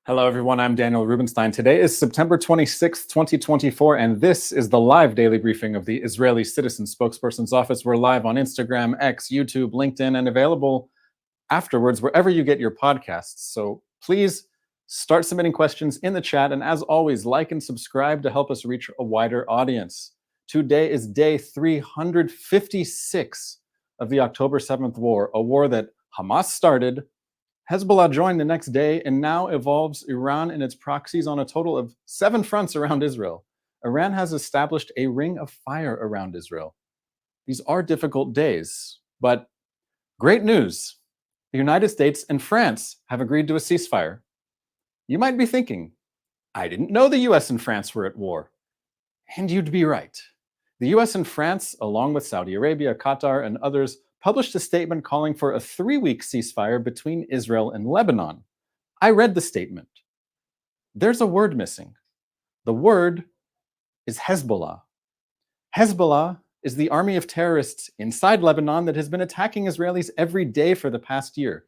Hello, everyone. I'm Daniel Rubenstein. Today is September 26th, 2024, and this is the live daily briefing of the Israeli Citizen Spokesperson's Office. We're live on Instagram, X, YouTube, LinkedIn, and available afterwards wherever you get your podcasts. So please start submitting questions in the chat. And as always, like and subscribe to help us reach a wider audience. Today is day 356 of the October 7th war, a war that Hamas started, Hezbollah joined the next day, and now involves Iran and its proxies on a total of 7 fronts around Israel. Iran has established a ring of fire around Israel. These are difficult days, but great news. The United States and France have agreed to a ceasefire. You might be thinking, I didn't know the US and France were at war. And you'd be right. The US and France, along with Saudi Arabia, Qatar, and others, published a statement calling for a 3-week ceasefire between Israel and Lebanon. I read the statement. There's a word missing. The word is Hezbollah. Hezbollah is the army of terrorists inside Lebanon that has been attacking Israelis every day for the past year.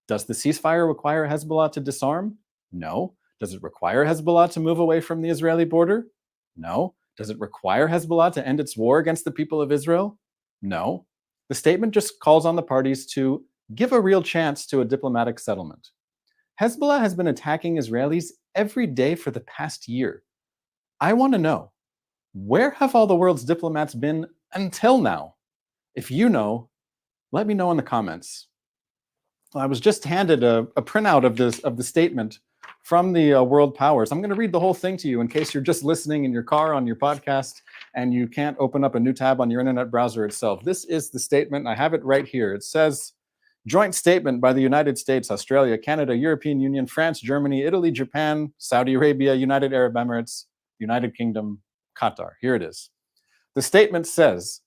Does the ceasefire require Hezbollah to disarm? No. Does it require Hezbollah to move away from the Israeli border? No. Does it require Hezbollah to end its war against the people of Israel? No. The statement just calls on the parties to give a real chance to a diplomatic settlement. Hezbollah has been attacking Israelis every day for the past year. I want to know, where have all the world's diplomats been until now? If you know, let me know in the comments. I was just handed a printout of the statement from the world powers. I'm going to read the whole thing to you in case you're just listening in your car on your podcast and you can't open up a new tab on your internet browser itself. This is the statement. I have it right here. It says, joint statement by the United States, Australia, Canada, European Union, France, Germany, Italy, Japan, Saudi Arabia, United Arab Emirates, United Kingdom, Qatar. Here it is. The statement says,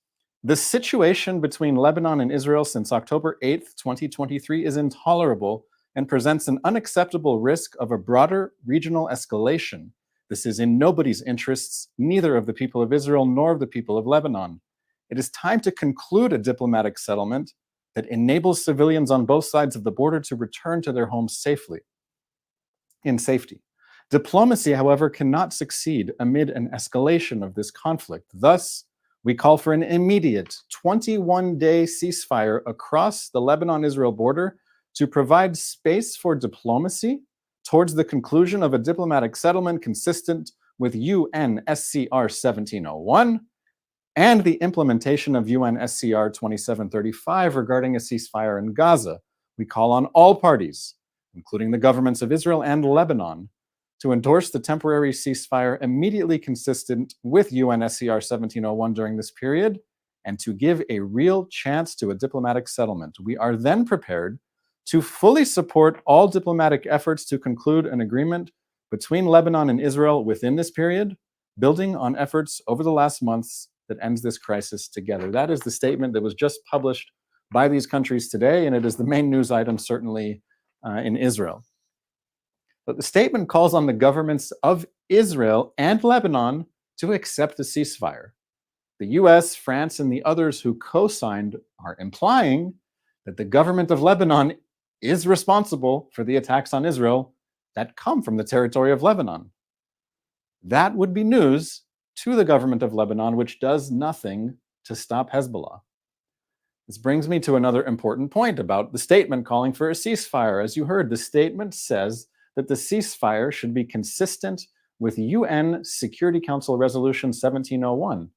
the situation between Lebanon and Israel since October 8th, 2023 is intolerable and presents an unacceptable risk of a broader regional escalation. This is in nobody's interests, neither of the people of Israel nor of the people of Lebanon. It is time to conclude a diplomatic settlement that enables civilians on both sides of the border to return to their homes safely, in safety. Diplomacy, however, cannot succeed amid an escalation of this conflict. Thus, we call for an immediate 21-day ceasefire across the Lebanon-Israel border to provide space for diplomacy towards the conclusion of a diplomatic settlement consistent with UNSCR 1701 and the implementation of UNSCR 2735 regarding a ceasefire in Gaza. We call on all parties, including the governments of Israel and Lebanon, to endorse the temporary ceasefire immediately consistent with UNSCR 1701 during this period and to give a real chance to a diplomatic settlement. We are then prepared to fully support all diplomatic efforts to conclude an agreement between Lebanon and Israel within this period, building on efforts over the last months that ends this crisis together. That is the statement that was just published by these countries today, and it is the main news item, certainly in Israel. But the statement calls on the governments of Israel and Lebanon to accept a ceasefire. The US, France, and the others who co-signed are implying that the government of Lebanon is responsible for the attacks on Israel that come from the territory of Lebanon. That would be news to the government of Lebanon, which does nothing to stop Hezbollah. This brings me to another important point about the statement calling for a ceasefire. As you heard, the statement says that the ceasefire should be consistent with UN Security Council Resolution 1701.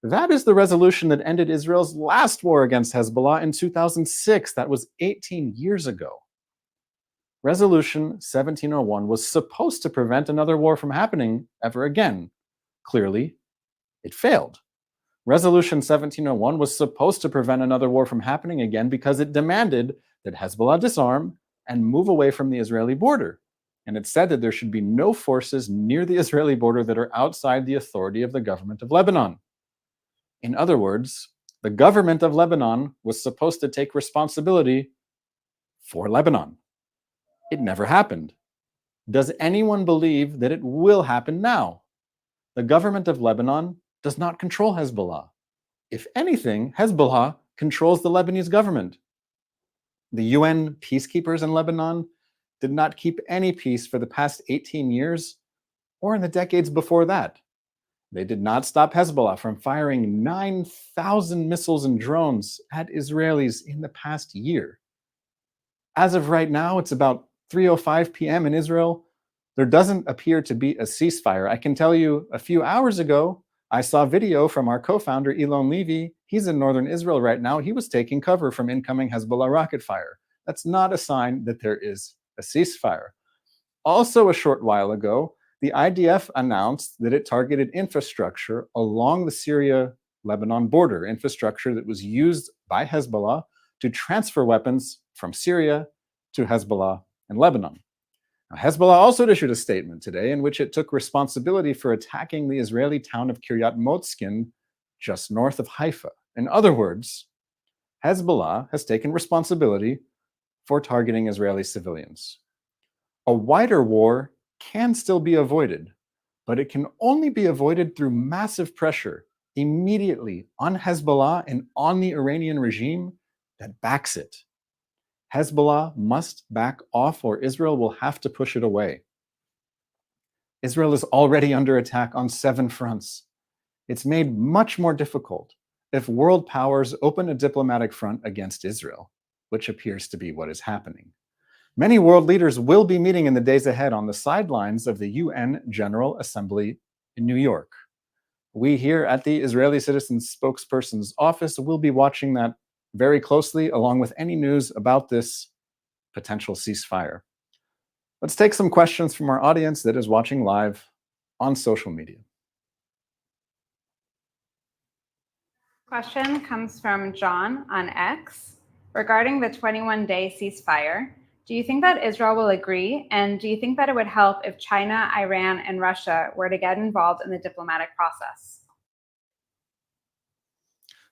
That is the resolution that ended Israel's last war against Hezbollah in 2006. That was 18 years ago. Resolution 1701 was supposed to prevent another war from happening ever again. Clearly, it failed. Resolution 1701 was supposed to prevent another war from happening again because it demanded that Hezbollah disarm and move away from the Israeli border. And it said that there should be no forces near the Israeli border that are outside the authority of the government of Lebanon. In other words, the government of Lebanon was supposed to take responsibility for Lebanon. It never happened. Does anyone believe that it will happen now? The government of Lebanon does not control Hezbollah. If anything, Hezbollah controls the Lebanese government. The UN peacekeepers in Lebanon did not keep any peace for the past 18 years or in the decades before that. They did not stop Hezbollah from firing 9,000 missiles and drones at Israelis in the past year. As of right now, it's about 3:05 p.m. in Israel. There doesn't appear to be a ceasefire. I can tell you a few hours ago, I saw video from our co-founder, Elon Levy. He's in northern Israel right now. He was taking cover from incoming Hezbollah rocket fire. That's not a sign that there is a ceasefire. Also, a short while ago, the IDF announced that it targeted infrastructure along the Syria-Lebanon border, infrastructure that was used by Hezbollah to transfer weapons from Syria to Hezbollah in Lebanon. Now, Hezbollah also issued a statement today in which it took responsibility for attacking the Israeli town of Kiryat Motzkin, just north of Haifa. In other words, Hezbollah has taken responsibility for targeting Israeli civilians. A wider war can still be avoided, but it can only be avoided through massive pressure immediately on Hezbollah and on the Iranian regime that backs it. Hezbollah must back off or Israel will have to push it away. Israel is already under attack on 7 fronts. It's made much more difficult if world powers open a diplomatic front against Israel, which appears to be what is happening. Many world leaders will be meeting in the days ahead on the sidelines of the UN General Assembly in New York. We here at the Israeli Citizens Spokesperson's Office will be watching that very closely, along with any news about this potential ceasefire. Let's take some questions from our audience that is watching live on social media. Question comes from John on X. Regarding the 21-day ceasefire, do you think that Israel will agree? And do you think that it would help if China, Iran, and Russia were to get involved in the diplomatic process?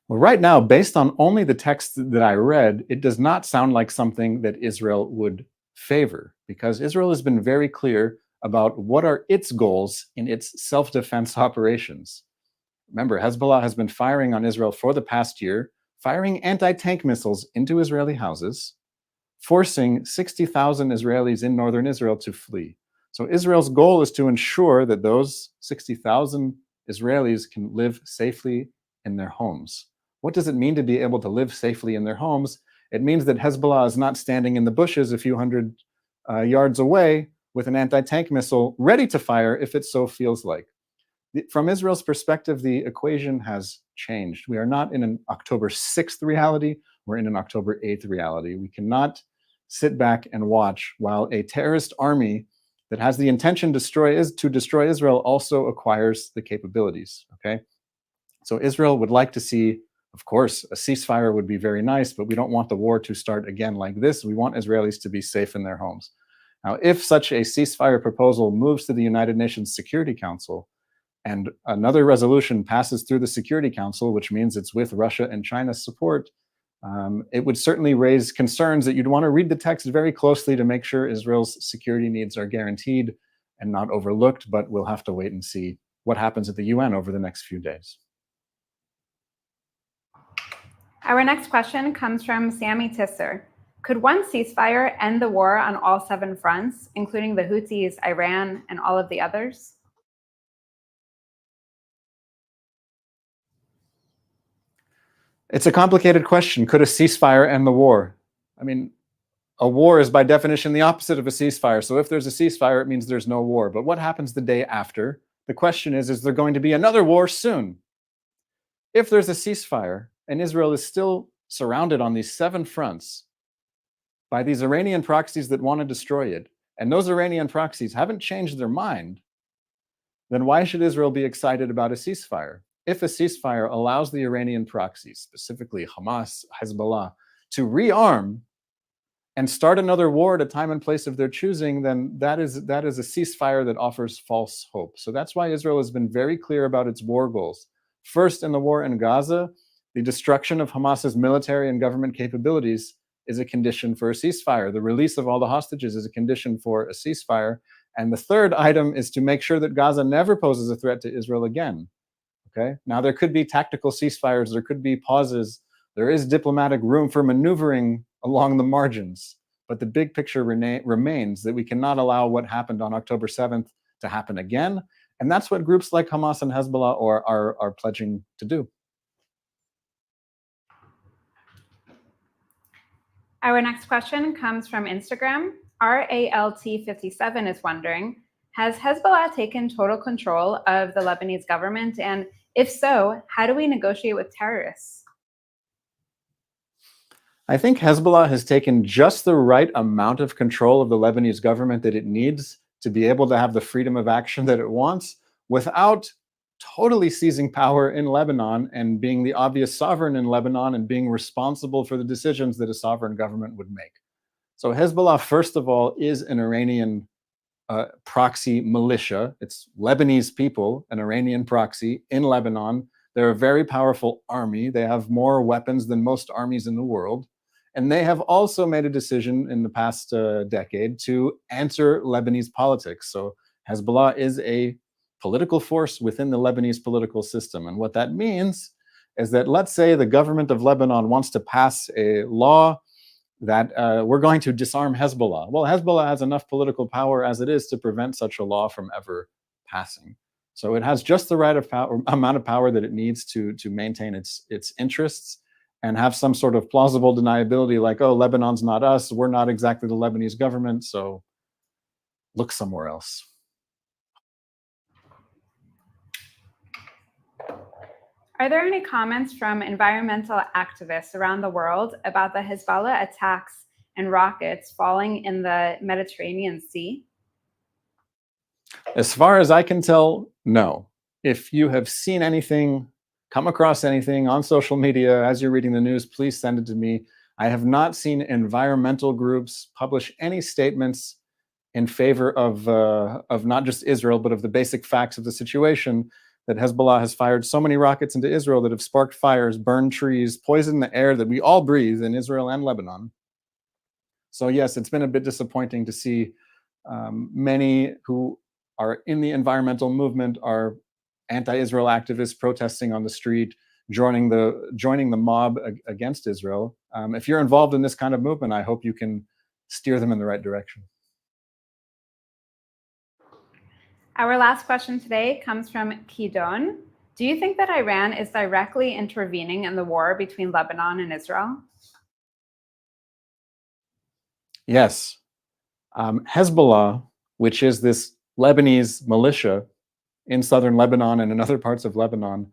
Well, right now, based on only the text that I read, it does not sound like something that Israel would favor, because Israel has been very clear about what are its goals in its self-defense operations. Remember, Hezbollah has been firing on Israel for the past year, firing anti-tank missiles into Israeli houses, forcing 60,000 Israelis in northern Israel to flee. So Israel's goal is to ensure that those 60,000 Israelis can live safely in their homes. What does it mean to be able to live safely in their homes? It means that Hezbollah is not standing in the bushes a few hundred yards away with an anti-tank missile ready to fire if it so feels like. From Israel's perspective, the equation has changed. We are not in an October 6th reality, we're in an October 8th reality. We cannot sit back and watch while a terrorist army that has the intention to destroy Israel also acquires the capabilities, okay? So Israel would like to see, of course, a ceasefire would be very nice, but we don't want the war to start again like this. We want Israelis to be safe in their homes. Now, if such a ceasefire proposal moves to the United Nations Security Council, and another resolution passes through the Security Council, which means it's with Russia and China's support, it would certainly raise concerns that you'd want to read the text very closely to make sure Israel's security needs are guaranteed and not overlooked, but we'll have to wait and see what happens at the UN over the next few days. Our next question comes from Sammy Tisser. Could one ceasefire end the war on all 7 fronts, including the Houthis, Iran, and all of the others? It's a complicated question. Could a ceasefire end the war? I mean, a war is by definition the opposite of a ceasefire. So if there's a ceasefire, it means there's no war. But what happens the day after? The question is there going to be another war soon? If there's a ceasefire and Israel is still surrounded on these 7 fronts by these Iranian proxies that want to destroy it, and those Iranian proxies haven't changed their mind, then why should Israel be excited about a ceasefire? If a ceasefire allows the Iranian proxies, specifically Hamas, Hezbollah, to rearm and start another war at a time and place of their choosing, then that is a ceasefire that offers false hope. So that's why Israel has been very clear about its war goals. First, in the war in Gaza, the destruction of Hamas's military and government capabilities is a condition for a ceasefire. The release of all the hostages is a condition for a ceasefire. And the third item is to make sure that Gaza never poses a threat to Israel again. Okay. Now, there could be tactical ceasefires, there could be pauses, there is diplomatic room for maneuvering along the margins, but the big picture remains that we cannot allow what happened on October 7th to happen again. And that's what groups like Hamas and Hezbollah are pledging to do. Our next question comes from Instagram. RALT57 is wondering, has Hezbollah taken total control of the Lebanese government? And if so, how do we negotiate with terrorists? I think Hezbollah has taken just the right amount of control of the Lebanese government that it needs to be able to have the freedom of action that it wants without totally seizing power in Lebanon and being the obvious sovereign in Lebanon and being responsible for the decisions that a sovereign government would make. So Hezbollah, first of all, is an Iranian proxy militia. It's Lebanese people, an Iranian proxy in Lebanon. They're a very powerful army. They have more weapons than most armies in the world. And they have also made a decision in the past decade to enter Lebanese politics. So Hezbollah is a political force within the Lebanese political system. And what that means is that, let's say the government of Lebanon wants to pass a law that we're going to disarm Hezbollah. Well, Hezbollah has enough political power as it is to prevent such a law from ever passing. So it has just the right amount of power that it needs to maintain its interests and have some sort of plausible deniability like, oh, Lebanon's not us, we're not exactly the Lebanese government, so look somewhere else. Are there any comments from environmental activists around the world about the Hezbollah attacks and rockets falling in the Mediterranean Sea? As far as I can tell, no. If you have seen anything, come across anything on social media as you're reading the news, please send it to me. I have not seen environmental groups publish any statements in favor of not just Israel, but of the basic facts of the situation, that Hezbollah has fired so many rockets into Israel that have sparked fires, burned trees, poisoned the air that we all breathe in Israel and Lebanon. So yes, it's been a bit disappointing to see many who are in the environmental movement are anti-Israel activists protesting on the street, joining the mob against Israel. If you're involved in this kind of movement, I hope you can steer them in the right direction. Our last question today comes from Kidon. Do you think that Iran is directly intervening in the war between Lebanon and Israel? Yes. Hezbollah, which is this Lebanese militia in southern Lebanon and in other parts of Lebanon,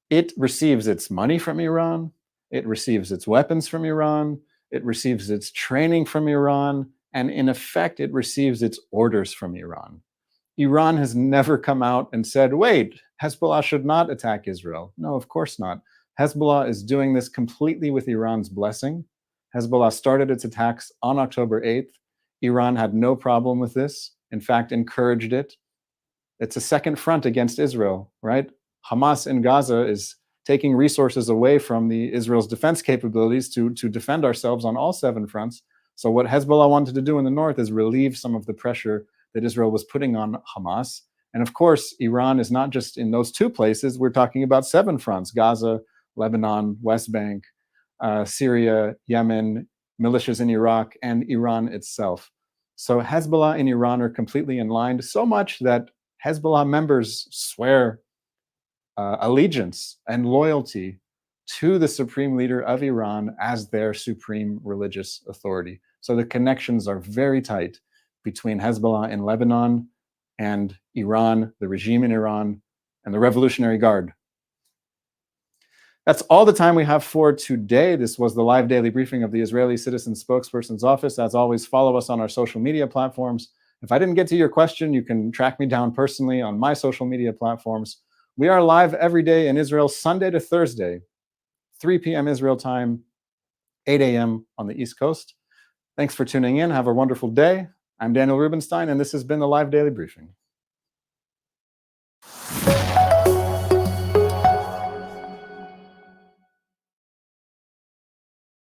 it receives its money from Iran, it receives its weapons from Iran, it receives its training from Iran, and in effect, it receives its orders from Iran. Iran has never come out and said, wait, Hezbollah should not attack Israel. No, of course not. Hezbollah is doing this completely with Iran's blessing. Hezbollah started its attacks on October 8th. Iran had no problem with this, in fact, encouraged it. It's a second front against Israel, right? Hamas in Gaza is taking resources away from Israel's defense capabilities to defend ourselves on all 7 fronts. So what Hezbollah wanted to do in the north is relieve some of the pressure that Israel was putting on Hamas. And of course, Iran is not just in those 2 places. We're talking about 7 fronts: Gaza, Lebanon, West Bank, Syria, Yemen, militias in Iraq, and Iran itself. So Hezbollah and Iran are completely in line, so much that Hezbollah members swear allegiance and loyalty to the supreme leader of Iran as their supreme religious authority. So the connections are very tight between Hezbollah in Lebanon and Iran, the regime in Iran, and the Revolutionary Guard. That's all the time we have for today. This was the live daily briefing of the Israeli Citizen Spokesperson's Office. As always, follow us on our social media platforms. If I didn't get to your question, you can track me down personally on my social media platforms. We are live every day in Israel, Sunday to Thursday, 3 p.m. Israel time, 8 a.m. on the East Coast. Thanks for tuning in. Have a wonderful day. I'm Daniel Rubenstein, and this has been the Live Daily Briefing.